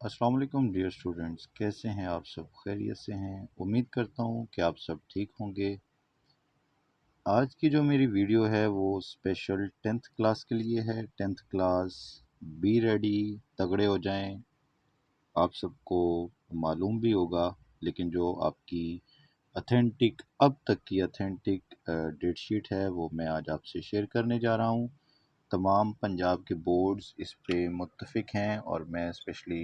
अस्सलाम वालेकुम dear students, कैसे हैं आप सब? खैरियत से हैं? उम्मीद करता हूँ कि आप सब ठीक होंगे। आज की जो मेरी वीडियो है वो स्पेशल 10th क्लास के लिए है। 10th क्लास, बी रेडी, तगड़े हो जाएं। आप सबको मालूम भी होगा, लेकिन जो आपकी ऑथेंटिक, अब तक की ऑथेंटिक डेट शीट है वो मैं आज आपसे शेयर करने जा रहा हूँ। तमाम पंजाब के बोर्ड्स इस पे मुत्तफिक हैं और मैं स्पेशली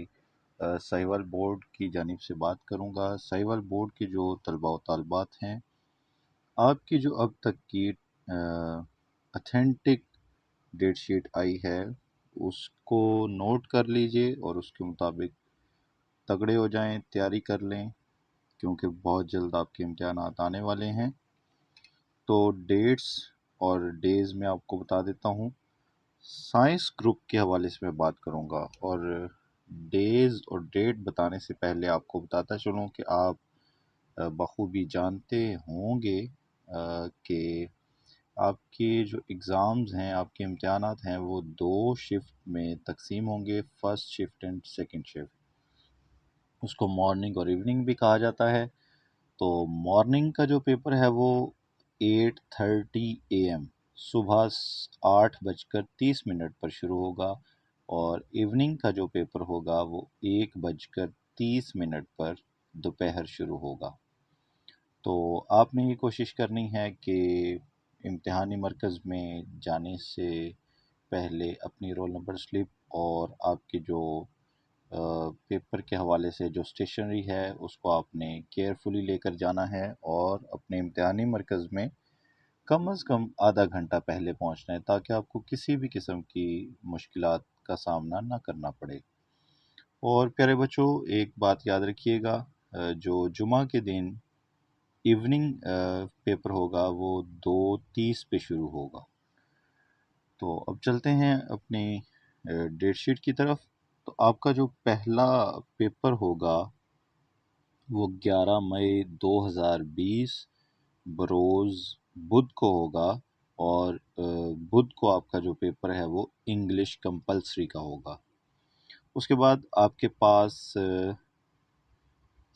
साहिवाल बोर्ड की जानिब से बात करूंगा। साहिवाल बोर्ड के जो तलबा व तालबात हैं, आपकी जो अब तक की ऑथेंटिक डेट शीट आई है उसको नोट कर लीजिए और उसके मुताबिक तगड़े हो जाएं, तैयारी कर लें, क्योंकि बहुत जल्द आपके इम्तहानात आने वाले हैं। तो डेट्स और डेज़ में आपको बता देता हूँ। साइंस ग्रुप के हवाले से मैं बात करूंगा और डेज़ और डेट बताने से पहले आपको बताता चलूं कि आप बखूबी जानते होंगे कि आपके जो एग्ज़ाम्स हैं, आपके इम्तहानात हैं, वो दो शिफ्ट में तकसीम होंगे, first shift and second shift. उसको मॉर्निंग और इवनिंग भी कहा जाता है। तो मॉर्निंग का जो पेपर है वो 8:30 AM, सुबह 8:30 पर शुरू होगा, और इवनिंग का जो पेपर होगा वो 1:30 पर दोपहर शुरू होगा। तो आपने ये कोशिश करनी है कि इम्तिहानी मरकज़ में जाने से पहले अपनी रोल नंबर स्लिप और आपके जो पेपर के हवाले से जो स्टेशनरी है उसको आपने केयरफुली लेकर जाना है और अपने इम्तिहानी मरकज़ में कम अज़ कम आधा घंटा पहले पहुंचना है, ताकि आपको किसी भी किस्म की मुश्किलात का सामना ना करना पड़े। और प्यारे बच्चों, एक बात याद रखिएगा, जो जुमा के दिन इवनिंग पेपर होगा वो 2:30 पे शुरू होगा। तो अब चलते हैं अपनी डेट शीट की तरफ। तो आपका जो पहला पेपर होगा वो 11 मई 2020 बरोज़ बुध को होगा, और बुध को आपका जो पेपर है वो इंग्लिश कंपलसरी का होगा। उसके बाद आपके पास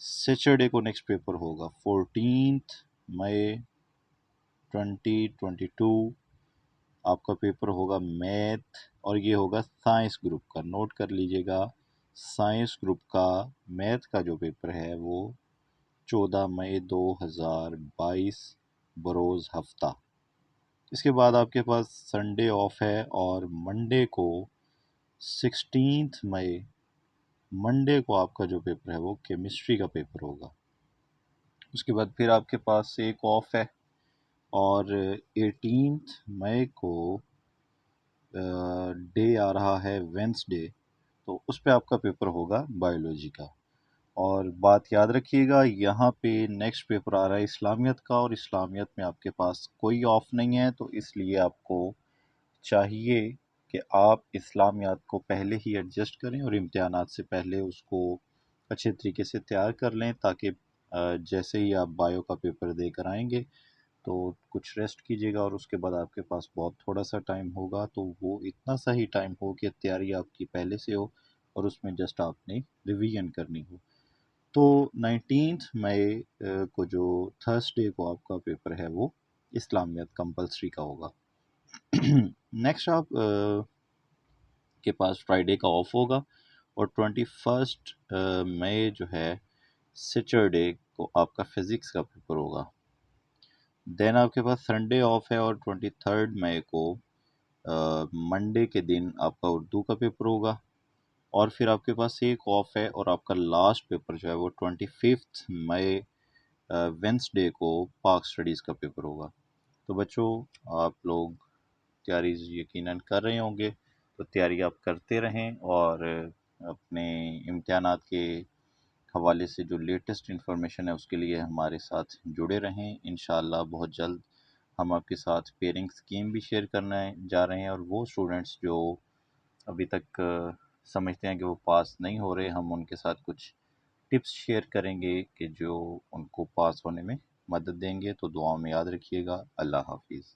सैटरडे को नेक्स्ट पेपर होगा 14 मई 2022। आपका पेपर होगा मैथ, और ये होगा साइंस ग्रुप का। नोट कर लीजिएगा, साइंस ग्रुप का मैथ का जो पेपर है वो 14 मई 2022 बरोज़ हफ्ता। इसके बाद आपके पास संडे ऑफ है, और मंडे को 16 मई, मंडे को आपका जो पेपर है वो केमिस्ट्री का पेपर होगा। उसके बाद फिर आपके पास एक ऑफ है, और 18 मई को डे आ रहा है वेंसडे, तो उस पे आपका पेपर होगा बायोलॉजी का। और बात याद रखिएगा, यहाँ पे नेक्स्ट पेपर आ रहा है इस्लामियत का, और इस्लामियत में आपके पास कोई ऑफ नहीं है, तो इसलिए आपको चाहिए कि आप इस्लामियात को पहले ही एडजस्ट करें और इम्तहानात से पहले उसको अच्छे तरीके से तैयार कर लें, ताकि जैसे ही आप बायो का पेपर दे कर आएंगे तो कुछ रेस्ट कीजिएगा, और उसके बाद आपके पास बहुत थोड़ा सा टाइम होगा, तो वो इतना सा ही टाइम हो कि तैयारी आपकी पहले से हो और उसमें जस्ट आपने रिवीजन करनी हो। तो 19 मई को जो थर्सडे को आपका पेपर है वो इस्लामियत कंपलसरी का होगा। नेक्स्ट आप के पास फ्राइडे का ऑफ होगा, और 21 मई जो है सैटरडे को आपका फिज़िक्स का पेपर होगा। देन आपके पास संडे ऑफ है, और 23 मई को मंडे के दिन आपका उर्दू का पेपर होगा। और फिर आपके पास एक ऑफ है, और आपका लास्ट पेपर जो है वो 25 मई वेंसडे को पाक स्टडीज़ का पेपर होगा। तो बच्चों, आप लोग तैयारी यकीनन कर रहे होंगे, तो तैयारी आप करते रहें, और अपने इम्तिहानात के हवाले से जो लेटेस्ट इन्फॉर्मेशन है उसके लिए हमारे साथ जुड़े रहें। इंशाअल्लाह बहुत जल्द हम आपके साथ पेयरिंग स्कीम भी शेयर करने जा रहे हैं, और वो स्टूडेंट्स जो अभी तक समझते हैं कि वो पास नहीं हो रहे, हम उनके साथ कुछ टिप्स शेयर करेंगे कि जो उनको पास होने में मदद देंगे। तो दुआओं में याद रखिएगा। अल्लाह हाफिज़।